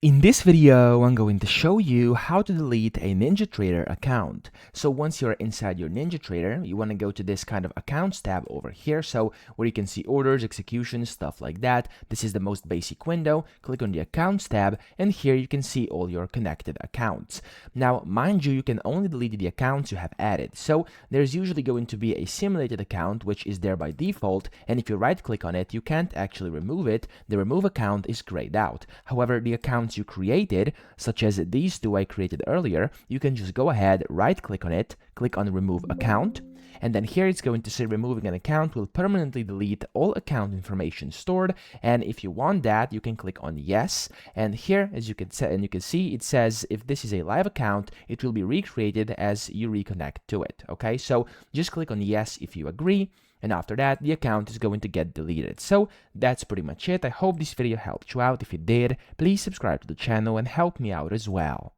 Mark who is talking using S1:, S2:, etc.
S1: In this video, I'm going to show you how to delete a NinjaTrader account. So once you're inside your NinjaTrader, you want to go to this kind of accounts tab over here. So where you can see orders, executions, stuff like that. This is the most basic window. Click on the accounts tab, and here you can see all your connected accounts. Now, mind you, you can only delete the accounts you have added. So there's usually going to be a simulated account, which is there by default. And if you right click on it, you can't actually remove it. The remove account is grayed out. However, the accounts you created, such as these two I created earlier, you can just go ahead, right click on it, click on remove account, and then here it's going to say removing an account will permanently delete all account information stored. And if you want that, you can click on yes, and here as you can see it says if this is a live account, it will be recreated as you reconnect to it. Okay, so just click on yes if you agree, and after that the account is going to get deleted. So that's pretty much it. I hope this video helped you out. If it did, please subscribe to the channel and help me out as well.